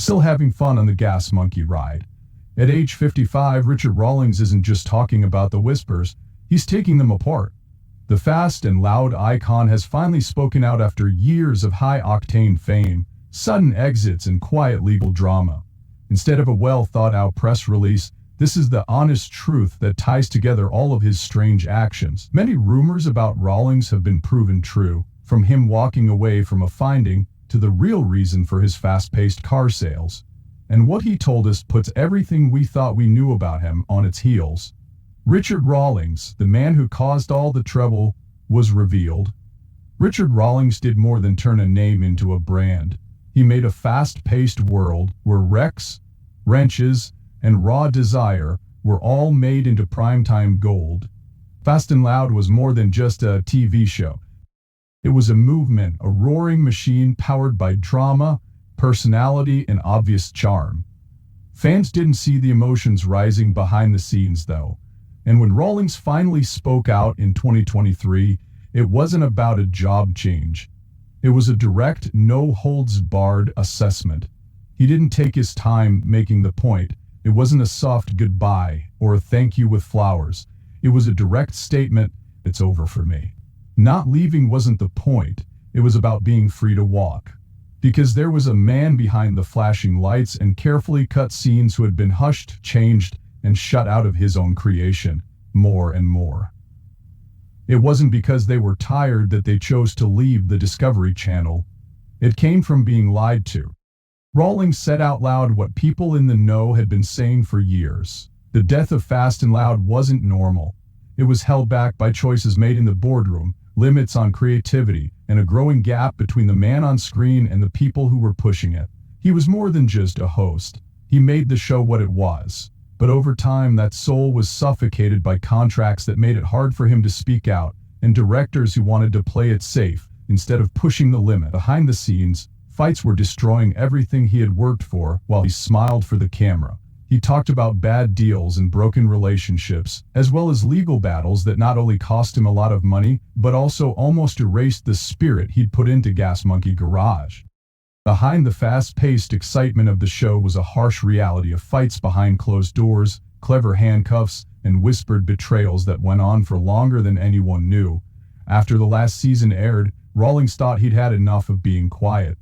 still having fun on the gas monkey ride. At age 55, Richard Rawlings isn't just talking about the whispers, he's taking them apart. The fast and loud icon has finally spoken out after years of high-octane fame, sudden exits, and quiet legal drama. Instead of a well-thought-out press release, this is the honest truth that ties together all of his strange actions. Many rumors about Rawlings have been proven true, from him walking away from a finding to the real reason for his fast-paced car sales. And what he told us puts everything we thought we knew about him on its heels. Richard Rawlings, the man who caused all the trouble, was revealed. Richard Rawlings did more than turn a name into a brand. He made a fast-paced world where wrecks, wrenches, and raw desire were all made into primetime gold. Fast and Loud was more than just a TV show. It was a movement, a roaring machine powered by drama, personality, and obvious charm. Fans didn't see the emotions rising behind the scenes, though. And when Rawlings finally spoke out in 2023, it wasn't about a job change. It was a direct, no-holds-barred assessment. He didn't take his time making the point. It wasn't a soft goodbye or a thank you with flowers. It was a direct statement, it's over for me. Not leaving wasn't the point. It was about being free to walk. Because there was a man behind the flashing lights and carefully cut scenes who had been hushed, changed, and shut out of his own creation, more and more. It wasn't because they were tired that they chose to leave the Discovery Channel. It came from being lied to. Rawlings said out loud what people in the know had been saying for years. The death of Fast and Loud wasn't normal. It was held back by choices made in the boardroom, limits on creativity, and a growing gap between the man on screen and the people who were pushing it. He was more than just a host. He made the show what it was. But over time, that soul was suffocated by contracts that made it hard for him to speak out, and directors who wanted to play it safe instead of pushing the limit. Behind the scenes, fights were destroying everything he had worked for while he smiled for the camera. He talked about bad deals and broken relationships, as well as legal battles that not only cost him a lot of money, but also almost erased the spirit he'd put into Gas Monkey Garage. Behind the fast-paced excitement of the show was a harsh reality of fights behind closed doors, clever handcuffs, and whispered betrayals that went on for longer than anyone knew. After the last season aired, Rawlings thought he'd had enough of being quiet.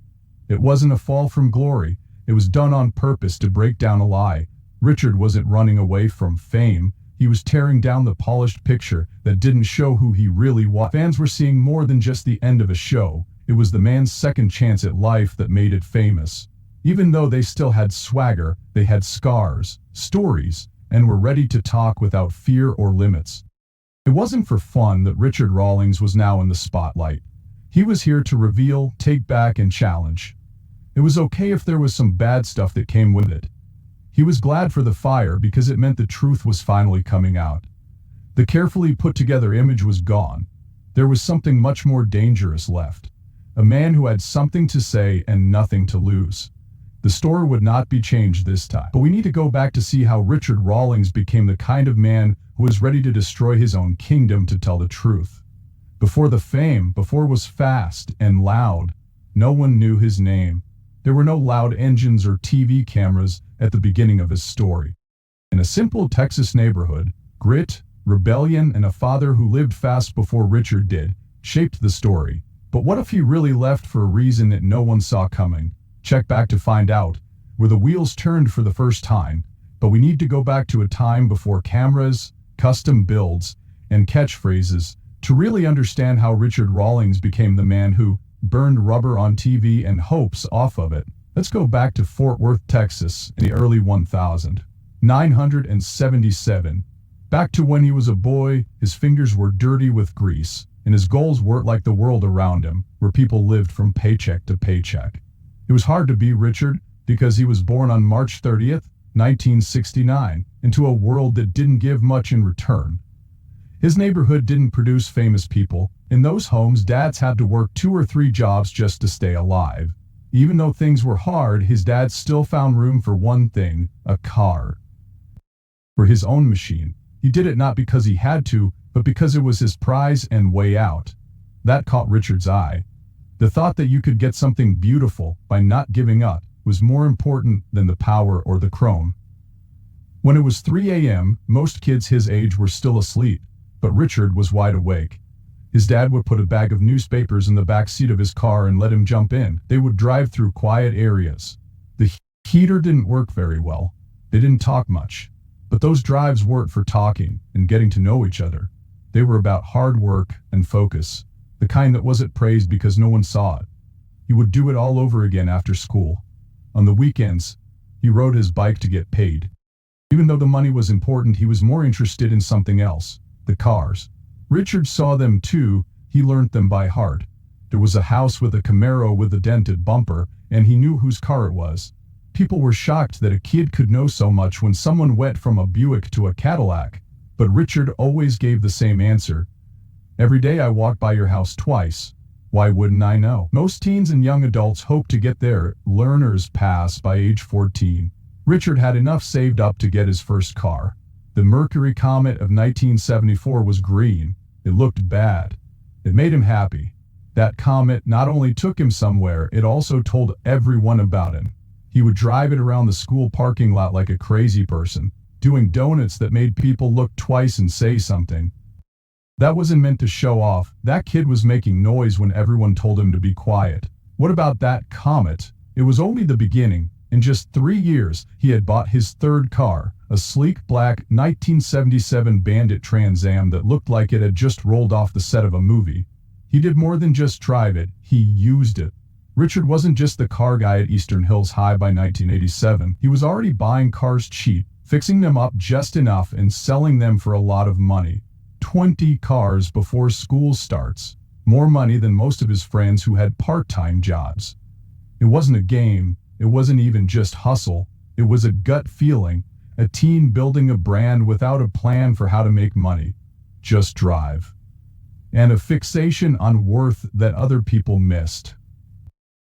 It wasn't a fall from glory. It was done on purpose to break down a lie. Richard wasn't running away from fame. He was tearing down the polished picture that didn't show who he really was. Fans were seeing more than just the end of a show. It was the man's second chance at life that made it famous. Even though they still had swagger, they had scars, stories, and were ready to talk without fear or limits. It wasn't for fun that Richard Rawlings was now in the spotlight. He was here to reveal, take back, and challenge. It was okay if there was some bad stuff that came with it. He was glad for the fire because it meant the truth was finally coming out. The carefully put together image was gone. There was something much more dangerous left. A man who had something to say and nothing to lose. The story would not be changed this time. But we need to go back to see how Richard Rawlings became the kind of man who was ready to destroy his own kingdom to tell the truth. Before the fame, before it was fast and loud, no one knew his name. There were no loud engines or TV cameras at the beginning of his story. In a simple Texas neighborhood, grit, rebellion, and a father who lived fast before Richard did, shaped the story. But what if he really left for a reason that no one saw coming? Check back to find out, where the wheels turned for the first time. But we need to go back to a time before cameras, custom builds, and catchphrases to really understand how Richard Rawlings became the man who burned rubber on TV and hopes off of it. Let's go back to Fort Worth, Texas in the early 1977. Back to when he was a boy, his fingers were dirty with grease, and his goals weren't like the world around him, where people lived from paycheck to paycheck. It was hard to be Richard because he was born on March 30th, 1969, into a world that didn't give much in return. His neighborhood didn't produce famous people. In those homes, dads had to work 2 or 3 jobs just to stay alive. Even though things were hard, his dad still found room for one thing, a car. For his own machine. He did it not because he had to, but because it was his prize and way out. That caught Richard's eye. The thought that you could get something beautiful by not giving up, was more important than the power or the chrome. When it was 3 a.m., most kids his age were still asleep, but Richard was wide awake. His dad would put a bag of newspapers in the back seat of his car and let him jump in. They would drive through quiet areas. The heater didn't work very well. They didn't talk much. But those drives weren't for talking and getting to know each other. They were about hard work and focus, the kind that wasn't praised because no one saw it. He would do it all over again after school. On the weekends, he rode his bike to get paid. Even though the money was important, he was more interested in something else, the cars. Richard saw them too. He learned them by heart. There was a house with a Camaro with a dented bumper, and he knew whose car it was. People were shocked that a kid could know so much when someone went from a Buick to a Cadillac. But Richard always gave the same answer. Every day I walk by your house twice. Why wouldn't I know? Most teens and young adults hope to get their learner's pass by age 14. Richard had enough saved up to get his first car. The Mercury Comet of 1974 was green. It looked bad. It made him happy. That Comet not only took him somewhere, it also told everyone about him. He would drive it around the school parking lot like a crazy person, doing donuts that made people look twice and say something. That wasn't meant to show off. That kid was making noise when everyone told him to be quiet. What about that Comet? It was only the beginning. In just 3 years, he had bought his third car, a sleek black 1977 Bandit Trans Am that looked like it had just rolled off the set of a movie. He did more than just drive it, he used it. Richard wasn't just the car guy at Eastern Hills High by 1987. He was already buying cars cheap, fixing them up just enough and selling them for a lot of money. 20 cars before school starts. More money than most of his friends who had part-time jobs. It wasn't a game. It wasn't even just hustle. It was a gut feeling, a teen building a brand without a plan for how to make money. Just drive. And a fixation on worth that other people missed.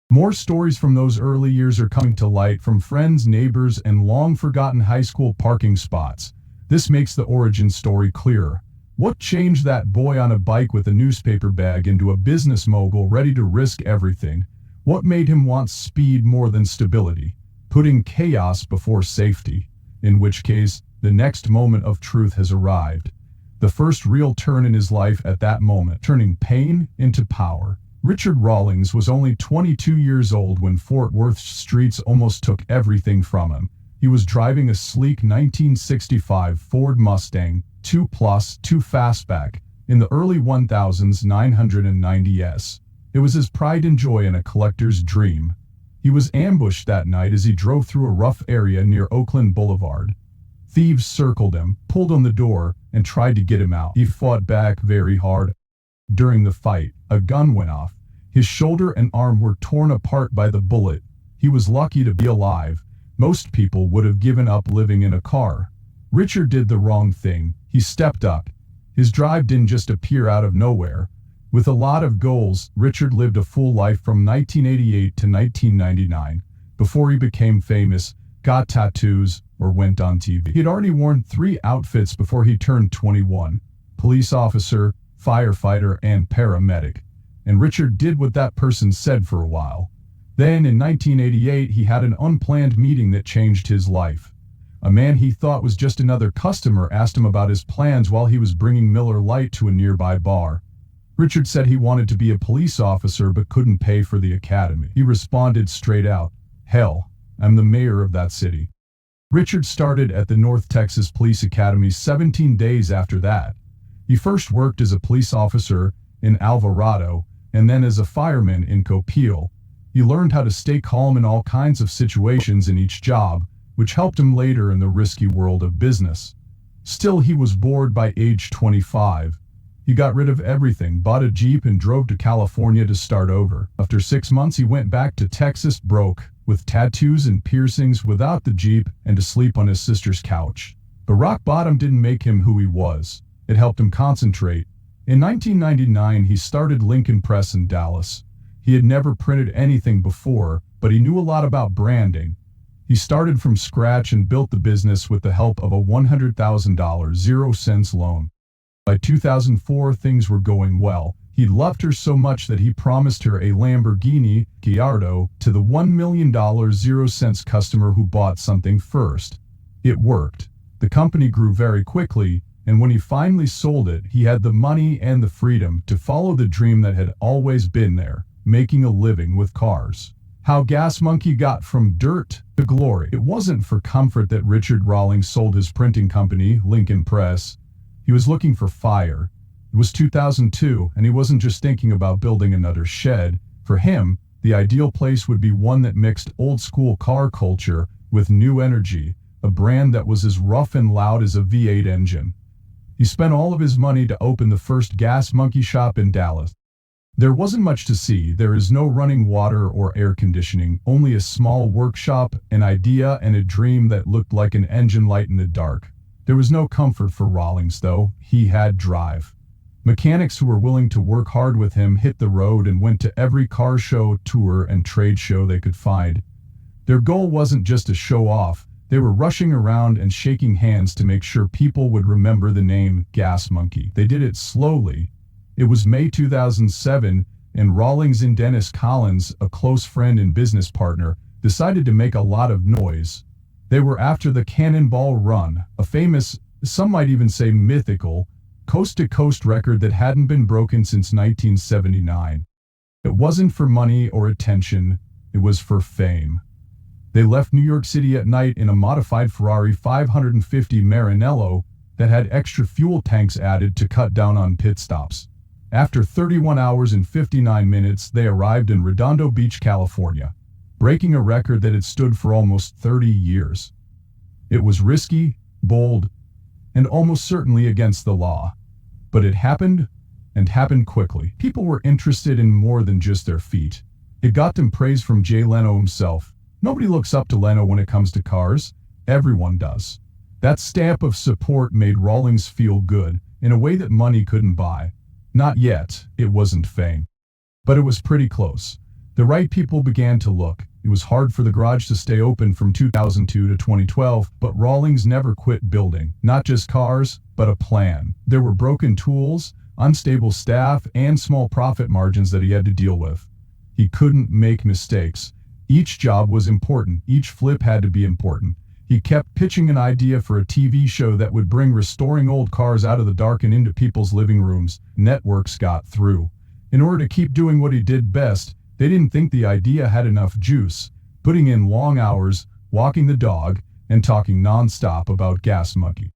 More stories from those early years are coming to light from friends, neighbors, and long-forgotten high school parking spots. This makes the origin story clearer. What changed that boy on a bike with a newspaper bag into a business mogul ready to risk everything? What made him want speed more than stability, putting chaos before safety? In which case, the next moment of truth has arrived. The first real turn in his life at that moment, turning pain into power. Richard Rawlings was only 22 years old when Fort Worth's streets almost took everything from him. He was driving a sleek 1965 Ford Mustang 2 Fastback in the early 1990s. It was his pride and joy and a collector's dream. He was ambushed that night as he drove through a rough area near Oakland Boulevard. Thieves circled him, pulled on the door, and tried to get him out. He fought back very hard. During the fight, a gun went off. His shoulder and arm were torn apart by the bullet. He was lucky to be alive. Most people would have given up living in a car. Richard did the wrong thing. He stepped up. His drive didn't just appear out of nowhere. With a lot of goals, Richard lived a full life from 1988 to 1999, before he became famous, got tattoos, or went on TV. He'd already worn 3 outfits before he turned 21: police officer, firefighter, and paramedic. And Richard did what that person said for a while. Then, in 1988, he had an unplanned meeting that changed his life. A man he thought was just another customer asked him about his plans while he was bringing Miller Lite to a nearby bar. Richard said he wanted to be a police officer but couldn't pay for the academy. He responded straight out, "Hell, I'm the mayor of that city." Richard started at the North Texas Police Academy 17 days after that. He first worked as a police officer in Alvarado and then as a fireman in Copiale. He learned how to stay calm in all kinds of situations in each job, which helped him later in the risky world of business. Still, he was bored by age 25. He got rid of everything, bought a Jeep, and drove to California to start over. After 6 months, he went back to Texas broke, with tattoos and piercings, without the Jeep, and to sleep on his sister's couch. But rock bottom didn't make him who he was. It helped him concentrate. In 1999, he started Lincoln Press in Dallas. He had never printed anything before, but he knew a lot about branding. He started from scratch and built the business with the help of a $100,000 0 cents loan. By 2004, things were going well. He loved her so much that he promised her a Lamborghini Gallardo to the $1 million 0 cents customer who bought something first. It worked. The company grew very quickly, and when he finally sold it, he had the money and the freedom to follow the dream that had always been there, making a living with cars. How Gas Monkey got from dirt to glory. It wasn't for comfort that Richard Rawlings sold his printing company, Lincoln Press. He was looking for fire. It was 2002, and he wasn't just thinking about building another shed. For him, the ideal place would be one that mixed old-school car culture with new energy, a brand that was as rough and loud as a V8 engine. He spent all of his money to open the first Gas Monkey shop in Dallas. There wasn't much to see. There is no running water or air conditioning, only a small workshop, an idea, and a dream that looked like an engine light in the dark. There was no comfort for Rawlings, though. He had drive. Mechanics who were willing to work hard with him hit the road and went to every car show, tour, and trade show they could find. Their goal wasn't just to show off. They were rushing around and shaking hands to make sure people would remember the name Gas Monkey. They did it slowly. It was May 2007, and Rawlings and Dennis Collins, a close friend and business partner, decided to make a lot of noise. They were after the Cannonball Run, a famous, some might even say mythical, coast-to-coast record that hadn't been broken since 1979. It wasn't for money or attention, it was for fame. They left New York City at night in a modified Ferrari 550 Maranello that had extra fuel tanks added to cut down on pit stops. After 31 hours and 59 minutes, they arrived in Redondo Beach, California, breaking a record that had stood for almost 30 years. It was risky, bold, and almost certainly against the law. But it happened, and happened quickly. People were interested in more than just their feat. It got them praise from Jay Leno himself. Nobody looks up to Leno when it comes to cars. Everyone does. That stamp of support made Rawlings feel good, in a way that money couldn't buy. Not yet, it wasn't fame. But it was pretty close. The right people began to look. It was hard for the garage to stay open from 2002 to 2012, but Rawlings never quit building. Not just cars, but a plan. There were broken tools, unstable staff, and small profit margins that he had to deal with. He couldn't make mistakes. Each job was important. Each flip had to be important. He kept pitching an idea for a TV show that would bring restoring old cars out of the dark and into people's living rooms. Networks got through. In order to keep doing what he did best, they didn't think the idea had enough juice, putting in long hours, walking the dog, and talking non-stop about Gas Monkey.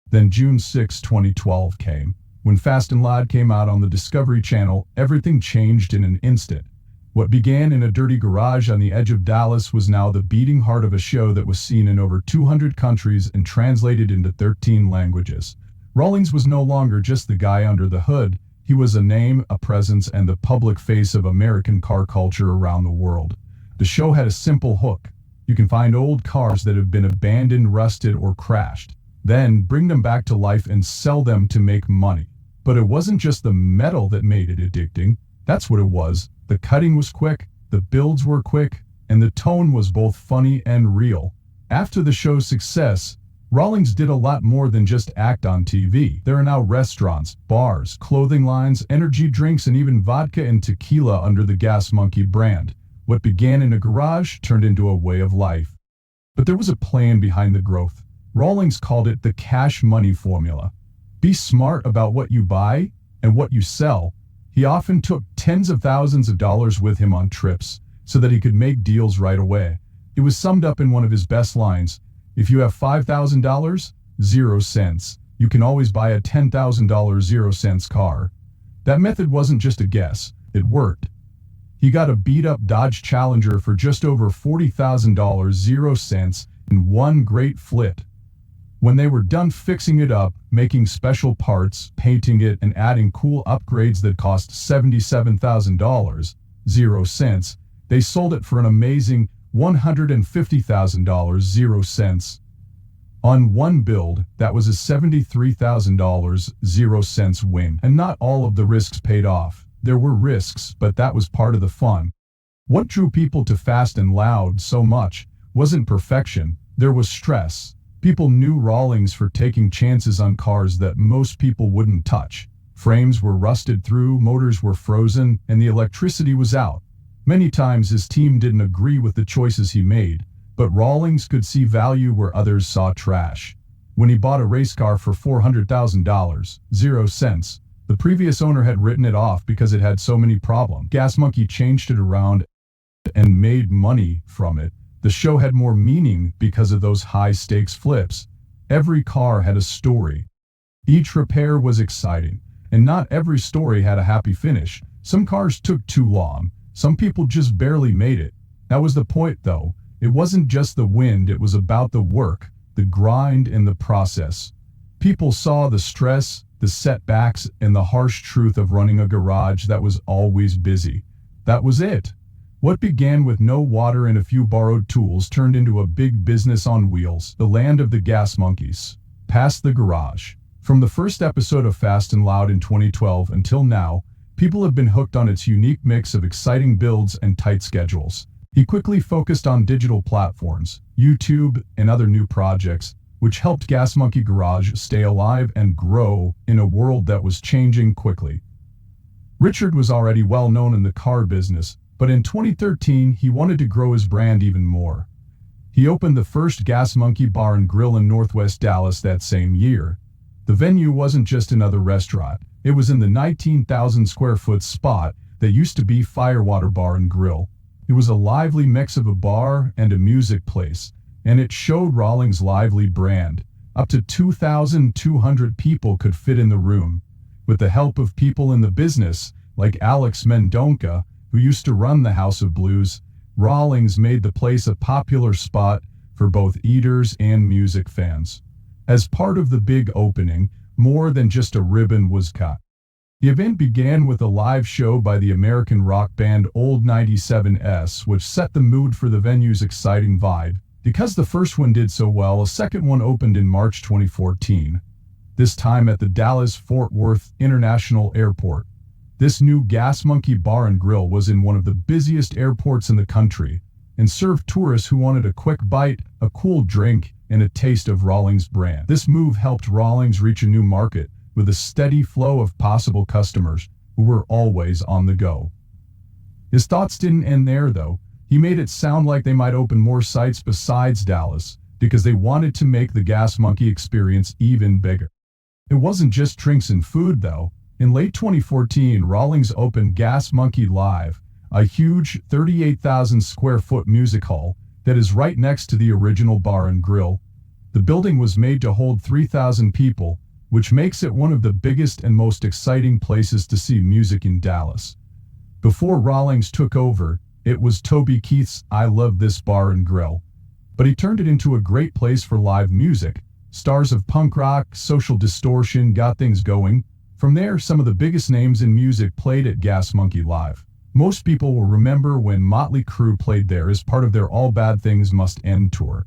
Then June 6, 2012 came. When Fast and Loud came out on the Discovery Channel, everything changed in an instant. What began in a dirty garage on the edge of Dallas was now the beating heart of a show that was seen in over 200 countries and translated into 13 languages. Rawlings was no longer just the guy under the hood. He was a name, a presence, and the public face of American car culture around the world. The show had a simple hook. You can find old cars that have been abandoned, rusted, or crashed, then bring them back to life and sell them to make money. But it wasn't just the metal that made it addicting. That's what it was. The cutting was quick, the builds were quick, and the tone was both funny and real. After the show's success, Rawlings did a lot more than just act on TV. There are now restaurants, bars, clothing lines, energy drinks, and even vodka and tequila under the Gas Monkey brand. What began in a garage turned into a way of life. But there was a plan behind the growth. Rawlings called it the cash money formula. Be smart about what you buy and what you sell. He often took tens of thousands of dollars with him on trips so that he could make deals right away. It was summed up in one of his best lines: if you have $5,000, 0 cents, you can always buy a $10,000 0 cents car. That method wasn't just a guess, it worked. He got a beat-up Dodge Challenger for just over $40,000 0 cents in one great flip. When they were done fixing it up, making special parts, painting it, and adding cool upgrades that cost $77,000 0 cents, they sold it for an amazing $150,000 0 cents. On one build, that was a $73,000 0 cents win. And not all of the risks paid off. There were risks, but that was part of the fun. What drew people to Fast and Loud so much wasn't perfection, there was stress. People knew Rawlings for taking chances on cars that most people wouldn't touch. Frames were rusted through, motors were frozen, and the electricity was out. Many times his team didn't agree with the choices he made, but Rawlings could see value where others saw trash. When he bought a race car for $400,000, 0 cents, the previous owner had written it off because it had so many problems. Gas Monkey changed it around and made money from it. The show had more meaning because of those high-stakes flips. Every car had a story. Each repair was exciting, and not every story had a happy finish. Some cars took too long. Some people just barely made it. That was the point, though. It wasn't just the wind, it was about the work, the grind, and the process. People saw the stress, the setbacks, and the harsh truth of running a garage that was always busy. That was it. What began with no water and a few borrowed tools turned into a big business on wheels, the land of the gas monkeys. Past the garage. From the first episode of Fast and Loud in 2012 until now, people have been hooked on its unique mix of exciting builds and tight schedules. He quickly focused on digital platforms, YouTube, and other new projects, which helped Gas Monkey Garage stay alive and grow in a world that was changing quickly. Richard was already well known in the car business, but in 2013 he wanted to grow his brand even more. He opened the first Gas Monkey Bar and Grill in Northwest Dallas that same year. The venue wasn't just another restaurant, it was in the 19,000 square foot spot that used to be Firewater Bar and Grill. It was a lively mix of a bar and a music place, and it showed Rawlings' lively brand. Up to 2,200 people could fit in the room. With the help of people in the business, like Alex Mendonca, who used to run the House of Blues, Rawlings made the place a popular spot for both eaters and music fans. As part of the big opening, more than just a ribbon was cut. The event began with a live show by the American rock band Old 97S, which set the mood for the venue's exciting vibe. Because the first one did so well, a second one opened in March 2014, this time at the Dallas-Fort Worth International Airport. This new Gas Monkey Bar and Grill was in one of the busiest airports in the country and served tourists who wanted a quick bite, a cool drink, and a taste of Rawlings' brand. This move helped Rawlings reach a new market with a steady flow of possible customers who were always on the go. His thoughts didn't end there, though. He made it sound like they might open more sites besides Dallas because they wanted to make the Gas Monkey experience even bigger. It wasn't just drinks and food, though. In late 2014, Rawlings opened Gas Monkey Live, a huge 38,000 square foot music hall that is right next to the original bar and grill. The building was made to hold 3,000 people, which makes it one of the biggest and most exciting places to see music in Dallas. Before Rawlings took over, it was Toby Keith's "I Love This Bar and Grill," but he turned it into a great place for live music. Stars of punk rock, Social Distortion got things going. From there, some of the biggest names in music played at Gas Monkey Live. Most people will remember when Motley Crue played there as part of their All Bad Things Must End tour.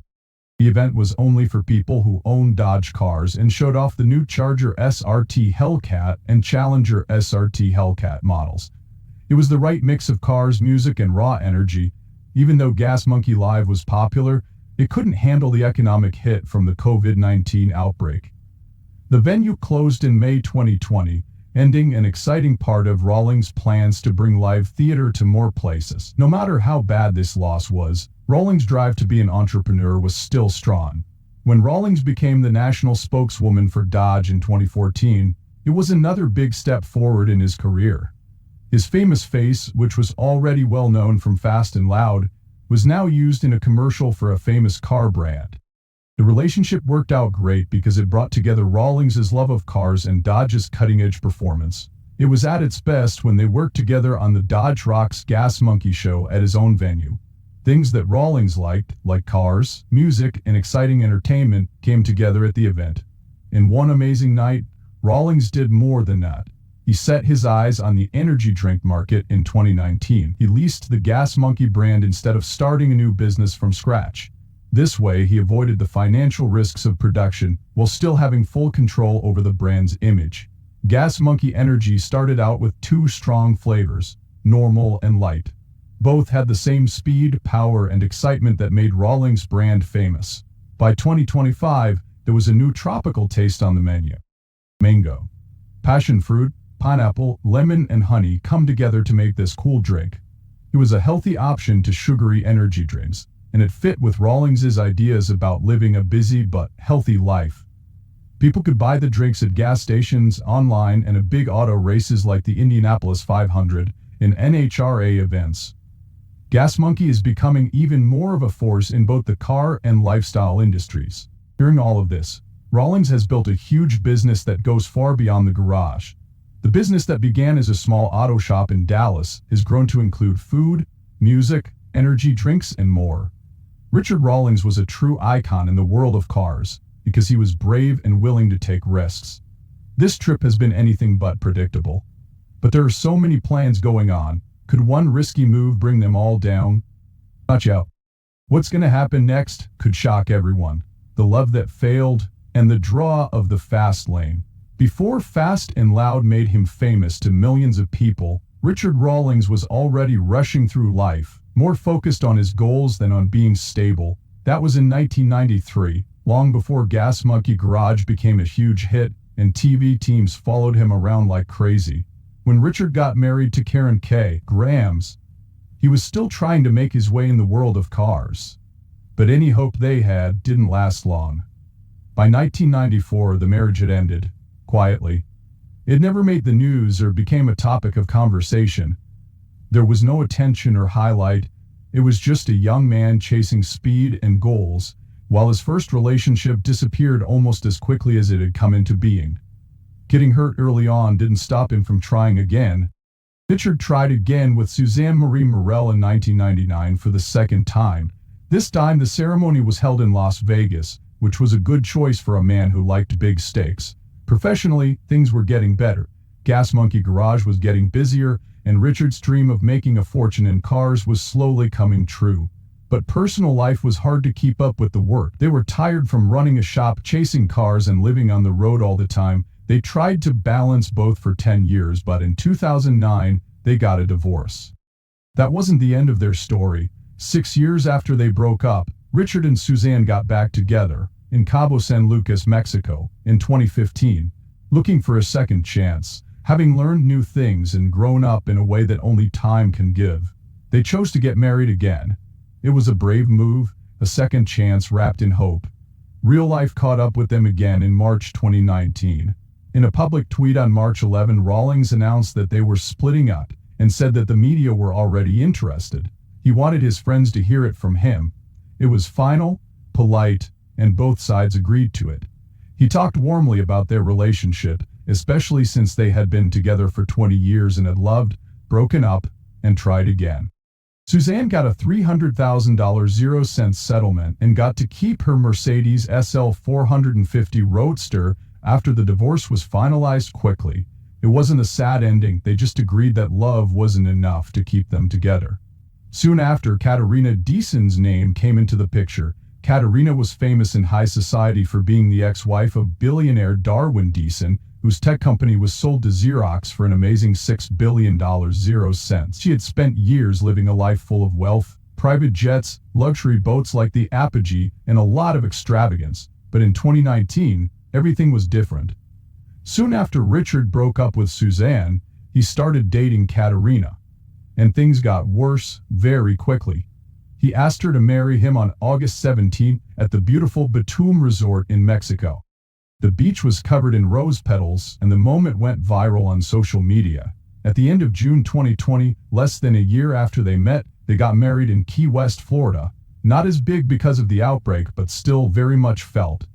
The event was only for people who owned Dodge cars and showed off the new Charger SRT Hellcat and Challenger SRT Hellcat models. It was the right mix of cars, music, and raw energy. Even though Gas Monkey Live was popular, it couldn't handle the economic hit from the COVID-19 outbreak. The venue closed in May 2020, ending an exciting part of Rawlings' plans to bring live theater to more places. No matter how bad this loss was, Rawlings' drive to be an entrepreneur was still strong. When Rawlings became the national spokeswoman for Dodge in 2014, it was another big step forward in his career. His famous face, which was already well known from Fast and Loud, was now used in a commercial for a famous car brand. The relationship worked out great because it brought together Rawlings' love of cars and Dodge's cutting-edge performance. It was at its best when they worked together on the Dodge Rocks Gas Monkey show at his own venue. Things that Rawlings liked, like cars, music, and exciting entertainment, came together at the event. In one amazing night, Rawlings did more than that. He set his eyes on the energy drink market in 2019. He leased the Gas Monkey brand instead of starting a new business from scratch. This way, he avoided the financial risks of production while still having full control over the brand's image. Gas Monkey Energy started out with two strong flavors, normal and light. Both had the same speed, power, and excitement that made Rawlings' brand famous. By 2025, there was a new tropical taste on the menu. Mango, passion fruit, pineapple, lemon, and honey come together to make this cool drink. It was a healthy option to sugary energy drinks, and it fit with Rawlings's ideas about living a busy but healthy life. People could buy the drinks at gas stations, online, and at big auto races like the Indianapolis 500 and NHRA events. Gas Monkey is becoming even more of a force in both the car and lifestyle industries. During all of this, Rawlings has built a huge business that goes far beyond the garage. The business that began as a small auto shop in Dallas has grown to include food, music, energy drinks, and more. Richard Rawlings was a true icon in the world of cars because he was brave and willing to take risks. This trip has been anything but predictable. But there are so many plans going on. Could one risky move bring them all down? Watch out. What's going to happen next could shock everyone. The love that failed and the draw of the fast lane. Before Fast and Loud made him famous to millions of people, Richard Rawlings was already rushing through life, more focused on his goals than on being stable. That was in 1993, long before Gas Monkey Garage became a huge hit and TV teams followed him around like crazy. When Richard got married to Karen K. Grams, he was still trying to make his way in the world of cars. But any hope they had didn't last long. By 1994, the marriage had ended, quietly. It never made the news or became a topic of conversation. There was no attention or highlight. It was just a young man chasing speed and goals, while his first relationship disappeared almost as quickly as it had come into being. Getting hurt early on didn't stop him from trying again. Richard tried again with Suzanne Marie Morel in 1999 for the second time. This time the ceremony was held in Las Vegas, which was a good choice for a man who liked big stakes. Professionally, things were getting better. Gas Monkey Garage was getting busier, and Richard's dream of making a fortune in cars was slowly coming true. But personal life was hard to keep up with the work. They were tired from running a shop, chasing cars, and living on the road all the time. They tried to balance both for 10 years, but in 2009, they got a divorce. That wasn't the end of their story. 6 years after they broke up, Richard and Suzanne got back together in Cabo San Lucas, Mexico, in 2015, looking for a second chance. Having learned new things and grown up in a way that only time can give, they chose to get married again. It was a brave move, a second chance wrapped in hope. Real life caught up with them again in March 2019. In a public tweet on March 11, Rawlings announced that they were splitting up and said that the media were already interested. He wanted his friends to hear it from him. It was final, polite, and both sides agreed to it. He talked warmly about their relationship, especially since they had been together for 20 years and had loved, broken up, and tried again. Suzanne got a $300,000 0-cent settlement and got to keep her Mercedes SL 450 Roadster after the divorce was finalized quickly. It wasn't a sad ending, they just agreed that love wasn't enough to keep them together. Soon after, Katerina Deason's name came into the picture. Katerina was famous in high society for being the ex-wife of billionaire Darwin Deason, whose tech company was sold to Xerox for an amazing $6 billion 0 cents. She had spent years living a life full of wealth, private jets, luxury boats like the Apogee, and a lot of extravagance. But in 2019, everything was different. Soon after Richard broke up with Suzanne, he started dating Katerina. And things got worse very quickly. He asked her to marry him on August 17 at the beautiful Batum Resort in Mexico. The beach was covered in rose petals, and the moment went viral on social media. At the end of June 2020, less than a year after they met, they got married in Key West, Florida. Not as big because of the outbreak, but still very much felt.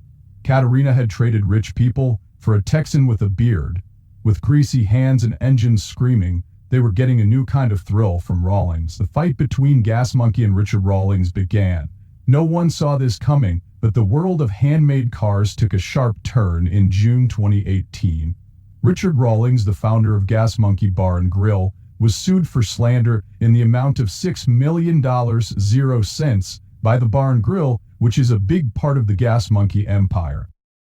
Katerina had traded rich people for a Texan with a beard. With greasy hands and engines screaming, they were getting a new kind of thrill from Rawlings. The fight between Gas Monkey and Richard Rawlings began. No one saw this coming, but the world of handmade cars took a sharp turn in June 2018. Richard Rawlings, the founder of Gas Monkey Bar and Grill, was sued for slander in the amount of $6 million 0 cents by the Bar and Grill, which is a big part of the Gas Monkey empire.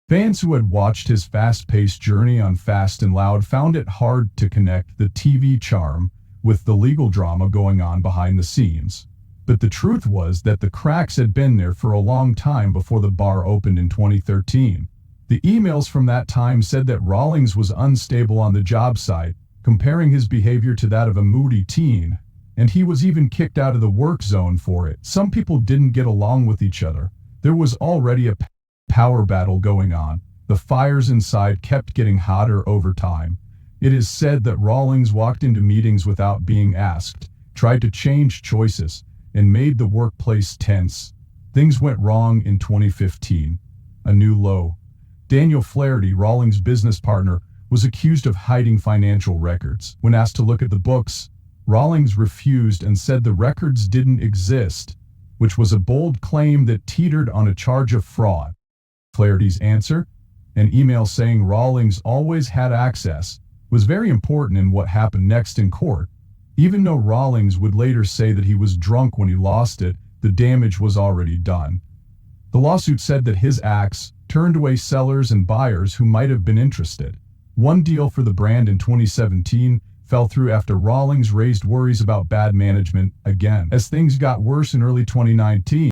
Fans who had watched his fast-paced journey on Fast and Loud found it hard to connect the TV charm with the legal drama going on behind the scenes. But the truth was that the cracks had been there for a long time before the bar opened in 2013. The emails from that time said that Rawlings was unstable on the job site, comparing his behavior to that of a moody teen, and he was even kicked out of the work zone for it. Some people didn't get along with each other. There was already a power battle going on. The fires inside kept getting hotter over time. It is said that Rawlings walked into meetings without being asked, tried to change choices, and made the workplace tense. Things went wrong in 2015. A new low. Daniel Flaherty, Rawlings' business partner, was accused of hiding financial records. When asked to look at the books, Rawlings refused and said the records didn't exist, which was a bold claim that teetered on a charge of fraud. Flaherty's answer, an email saying Rawlings always had access, was very important in what happened next in court. Even though Rawlings would later say that he was drunk when he lost it, the damage was already done. The lawsuit said that his acts turned away sellers and buyers who might have been interested. One deal for the brand in 2017 fell through after Rawlings raised worries about bad management again. As things got worse in early 2019,